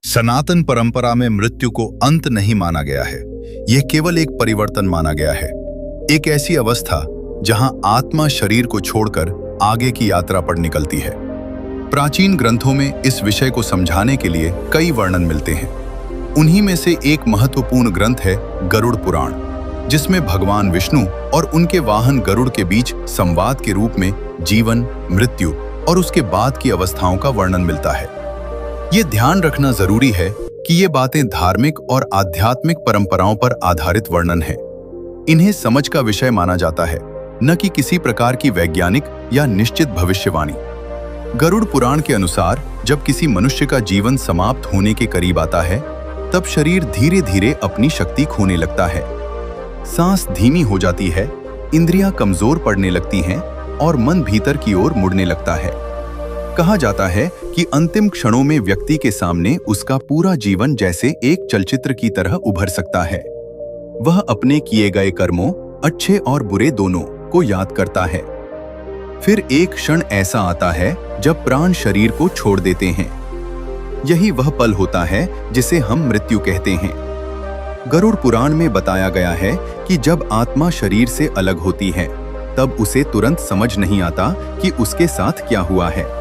सनातन परंपरा में मृत्यु को अंत नहीं माना गया है। यह केवल एक परिवर्तन माना गया है, एक ऐसी अवस्था जहां आत्मा शरीर को छोड़कर आगे की यात्रा पर निकलती है। प्राचीन ग्रंथों में इस विषय को समझाने के लिए कई वर्णन मिलते हैं। उन्हीं में से एक महत्वपूर्ण ग्रंथ है गरुड़ पुराण, जिसमें भगवान विष्णु और उनके वाहन गरुड़ के बीच संवाद के रूप में जीवन, मृत्यु और उसके बाद की अवस्थाओं का वर्णन मिलता है। ये ध्यान रखना जरूरी है कि ये बातें धार्मिक और आध्यात्मिक परंपराओं पर आधारित वर्णन है। इन्हें समझ का विषय माना जाता है, न कि किसी प्रकार की वैज्ञानिक या निश्चित भविष्यवाणी। गरुड़ पुराण के अनुसार जब किसी मनुष्य का जीवन समाप्त होने के करीब आता है, तब शरीर धीरे धीरे अपनी शक्ति खोने लगता है। सांस धीमी हो जाती है, इंद्रियां कमजोर पड़ने लगती हैं और मन भीतर की ओर मुड़ने लगता है। कहा जाता है कि अंतिम क्षणों में व्यक्ति के सामने उसका पूरा जीवन जैसे एक चलचित्र की तरह उभर सकता है। वह अपने किए गए कर्मों, अच्छे और बुरे दोनों, को याद करता है। फिर एक क्षण ऐसा आता है जब प्राण शरीर को छोड़ देते हैं। यही वह पल होता है जिसे हम मृत्यु कहते हैं। गरुड़ पुराण में बताया गया है कि जब आत्मा शरीर से अलग होती है, तब उसे तुरंत समझ नहीं आता कि उसके साथ क्या हुआ है।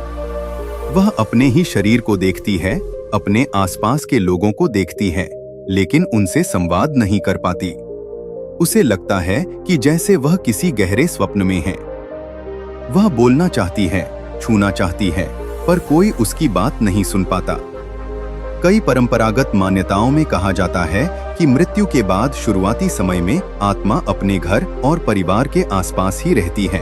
वह अपने ही शरीर को देखती है, अपने आसपास के लोगों को देखती है, लेकिन उनसे संवाद नहीं कर पाती। उसे लगता है कि जैसे वह किसी गहरे स्वप्न में है। वह बोलना चाहती है, छूना चाहती है, पर कोई उसकी बात नहीं सुन पाता। कई परंपरागत मान्यताओं में कहा जाता है कि मृत्यु के बाद शुरुआती समय में आत्मा अपने घर और परिवार के आसपास ही रहती है।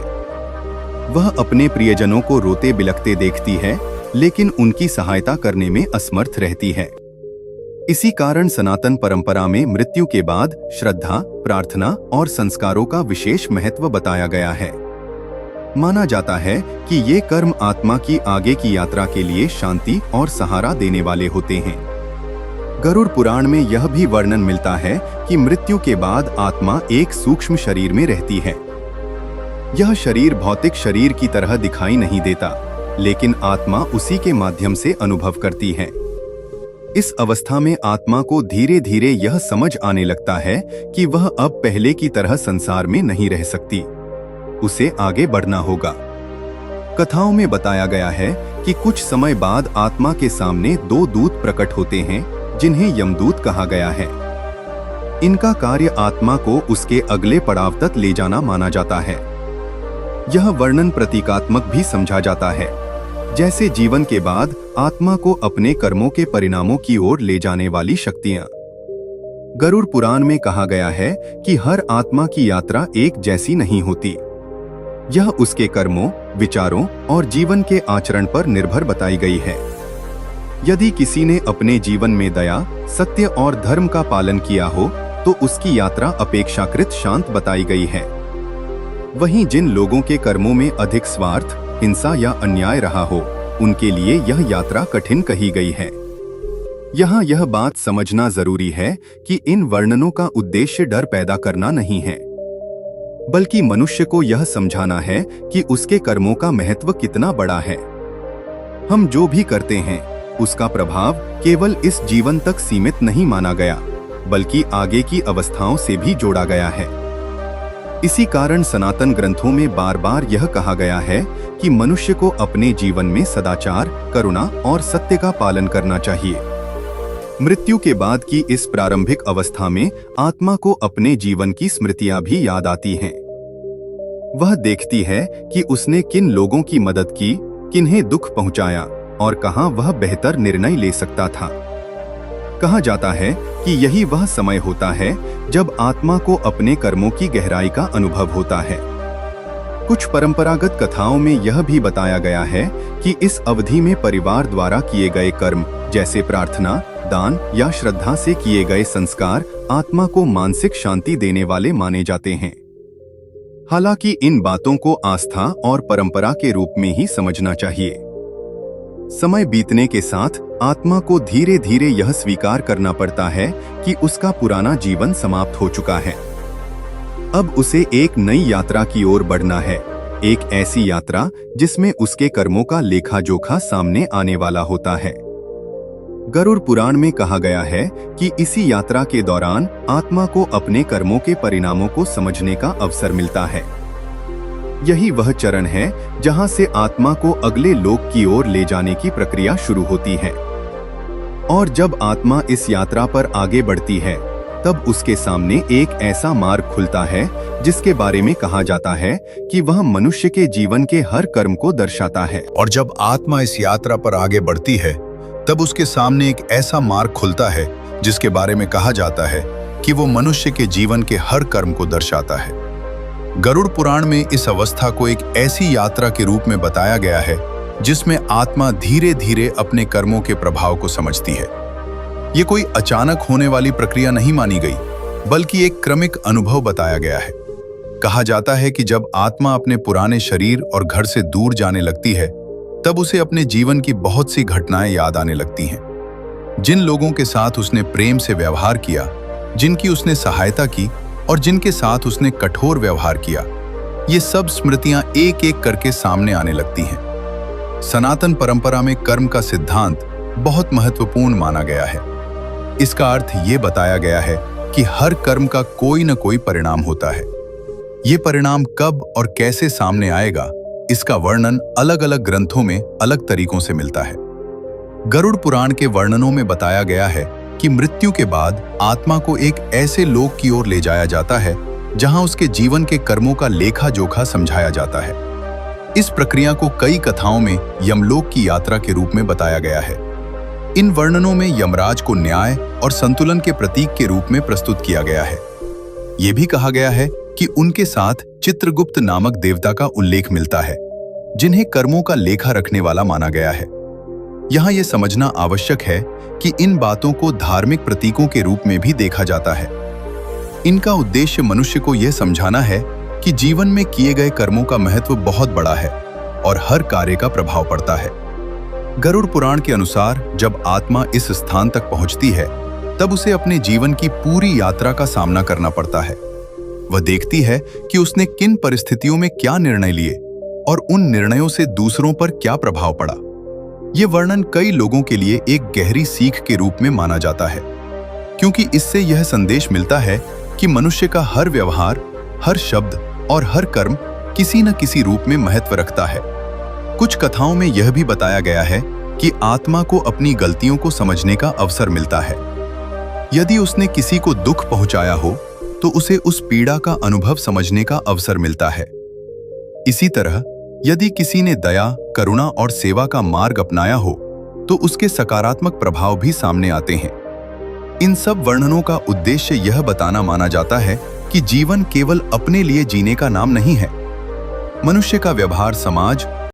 वह अपने प्रियजनों को रोते बिलखते देखती है, लेकिन उनकी सहायता करने में असमर्थ रहती है। इसी कारण सनातन परंपरा में मृत्यु के बाद श्रद्धा, प्रार्थना और संस्कारों का विशेष महत्व बताया गया है। माना जाता है कि ये कर्म आत्मा की आगे की यात्रा के लिए शांति और सहारा देने वाले होते हैं। गरुड़ पुराण में यह भी वर्णन मिलता है कि मृत्यु के बाद आत्मा एक सूक्ष्म शरीर में रहती है। यह शरीर भौतिक शरीर की तरह दिखाई नहीं देता, लेकिन आत्मा उसी के माध्यम से अनुभव करती है। इस अवस्था में आत्मा को धीरे धीरे यह समझ आने लगता है कि वह अब पहले की तरह संसार में नहीं रह सकती। उसे आगे बढ़ना होगा। कथाओं में बताया गया है कि कुछ समय बाद आत्मा के सामने दो दूत प्रकट होते हैं, जिन्हें यमदूत कहा गया है। इनका कार्य आत्मा को उसके अगले पड़ाव तक ले जाना माना जाता है। यह वर्णन प्रतीकात्मक भी समझा जाता है, जैसे जीवन के बाद आत्मा को अपने कर्मों के परिणामों की ओर ले जाने वाली शक्तियां। गरुड़ पुराण में कहा गया है कि हर आत्मा की यात्रा एक जैसी नहीं होती। यह उसके कर्मों, विचारों और जीवन के आचरण पर निर्भर बताई गई है। यदि किसी ने अपने जीवन में दया, सत्य और धर्म का पालन किया हो, तो उसकी यात्रा अपेक्षाकृत शांत बताई गई है। वहीं जिन लोगों के कर्मों में अधिक स्वार्थ, हिंसा या अन्याय रहा हो, उनके लिए यह यात्रा कठिन कही गई है। यहाँ यह बात समझना जरूरी है कि इन वर्णनों का उद्देश्य डर पैदा करना नहीं है, बल्कि मनुष्य को यह समझाना है कि उसके कर्मों का महत्व कितना बड़ा है। हम जो भी करते हैं, उसका प्रभाव केवल इस जीवन तक सीमित नहीं माना गया, बल्कि आगे की अवस्थाओं से भी जोड़ा गया है। इसी कारण सनातन ग्रंथों में बार बार यह कहा गया है कि मनुष्य को अपने जीवन में सदाचार, करुणा और सत्य का पालन करना चाहिए। मृत्यु के बाद की इस प्रारंभिक अवस्था में आत्मा को अपने जीवन की स्मृतियां भी याद आती हैं। वह देखती है कि उसने किन लोगों की मदद की, किन्हें दुख पहुंचाया और कहां वह बेहतर निर्णय ले सकता था। कहा जाता है कि यही वह समय होता है जब आत्मा को अपने कर्मों की गहराई का अनुभव होता है। कुछ परंपरागत कथाओं में यह भी बताया गया है कि इस अवधि में परिवार द्वारा किए गए कर्म, जैसे प्रार्थना, दान या श्रद्धा से किए गए संस्कार, आत्मा को मानसिक शांति देने वाले माने जाते हैं। हालांकि इन बातों को आस्था और परंपरा के रूप में ही समझना चाहिए। समय बीतने के साथ आत्मा को धीरे धीरे यह स्वीकार करना पड़ता है कि उसका पुराना जीवन समाप्त हो चुका है। अब उसे एक नई यात्रा की ओर बढ़ना है, एक ऐसी यात्रा जिसमें उसके कर्मों का लेखा जोखा सामने आने वाला होता है। गरुड़ पुराण में कहा गया है कि इसी यात्रा के दौरान आत्मा को अपने कर्मों के परिणामों को समझने का अवसर मिलता है। यही वह चरण है जहां से आत्मा को अगले लोक की ओर ले जाने की प्रक्रिया शुरू होती है। और जब आत्मा इस यात्रा पर आगे बढ़ती है, तब उसके सामने एक ऐसा मार्ग खुलता है जिसके बारे में कहा जाता है कि वह मनुष्य के जीवन के हर कर्म को दर्शाता है। और जब आत्मा इस यात्रा पर आगे बढ़ती है, तब उसके सामने एक ऐसा मार्ग खुलता है जिसके बारे में कहा जाता है कि वो मनुष्य के जीवन के हर कर्म को दर्शाता है। गरुड़ पुराण में इस अवस्था को एक ऐसी यात्रा के रूप में बताया गया है जिसमें आत्मा धीरे धीरे अपने कर्मों के प्रभाव को समझती है। ये कोई अचानक होने वाली प्रक्रिया नहीं मानी गई, बल्कि एक क्रमिक अनुभव बताया गया है। कहा जाता है कि जब आत्मा अपने पुराने शरीर और घर से दूर जाने लगती है, तब उसे अपने जीवन की बहुत सी घटनाएं याद आने लगती हैं। जिन लोगों के साथ उसने प्रेम से व्यवहार किया, जिनकी उसने सहायता की और जिनके साथ उसने कठोर व्यवहार किया, ये सब स्मृतियां एक एक करके सामने आने लगती हैं। सनातन परंपरा में कर्म का सिद्धांत बहुत महत्वपूर्ण माना गया है। इसका अर्थ ये बताया गया है कि हर कर्म का कोई न कोई परिणाम होता है। ये परिणाम कब और कैसे सामने आएगा, इसका वर्णन अलग अलग ग्रंथों में अलग तरीकों से मिलता है। गरुड़ पुराण के वर्णनों में बताया गया है कि मृत्यु के बाद आत्मा को एक ऐसे लोक की ओर ले जाया जाता है जहां उसके जीवन के कर्मों का लेखा जोखा समझाया जाता है। इस प्रक्रिया को कई कथाओं में यमलोक की यात्रा के रूप में बताया गया है। इन वर्णनों में यमराज को न्याय और संतुलन के प्रतीक के रूप में प्रस्तुत किया गया है। यह भी कहा गया है कि उनके साथ चित्रगुप्त नामक देवता का उल्लेख मिलता है, जिन्हें कर्मों का लेखा रखने वाला माना गया है। यहाँ यह समझना आवश्यक है कि इन बातों को धार्मिक प्रतीकों के रूप में भी देखा जाता है। इनका उद्देश्य मनुष्य को यह समझाना है कि जीवन में किए गए कर्मों का महत्व बहुत बड़ा है और हर कार्य का प्रभाव पड़ता है। गरुड़ पुराण के अनुसार जब आत्मा इस स्थान तक पहुंचती है, तब उसे अपने जीवन की पूरी यात्रा का सामना करना पड़ता है। वह देखती है कि उसने किन परिस्थितियों में क्या निर्णय लिए और उन निर्णयों से दूसरों पर क्या प्रभाव पड़ा। यह वर्णन कई लोगों के लिए एक गहरी सीख के रूप में माना जाता है, क्योंकि इससे यह संदेश मिलता है कि मनुष्य का हर व्यवहार, हर शब्द और हर कर्म किसी न किसी रूप में महत्व रखता है। कुछ कथाओं में यह भी बताया गया है कि आत्मा को अपनी गलतियों को समझने का अवसर मिलता है। यदि उसने किसी को दुख पहुंचाया हो, तो उसे उस पीड़ा का अनुभव समझने का अवसर मिलता है। इसी तरह यदि किसी ने दया, करुणा और सेवा का मार्ग अपनाया हो, तो उसके सकारात्मक प्रभाव भी सामने आते हैं। इन सब वर्णनों का उद्देश्य यह बताना माना जाता है कि जीवन केवल अपने लिए जीने का नाम नहीं है। मनुष्य का व्यवहार समाज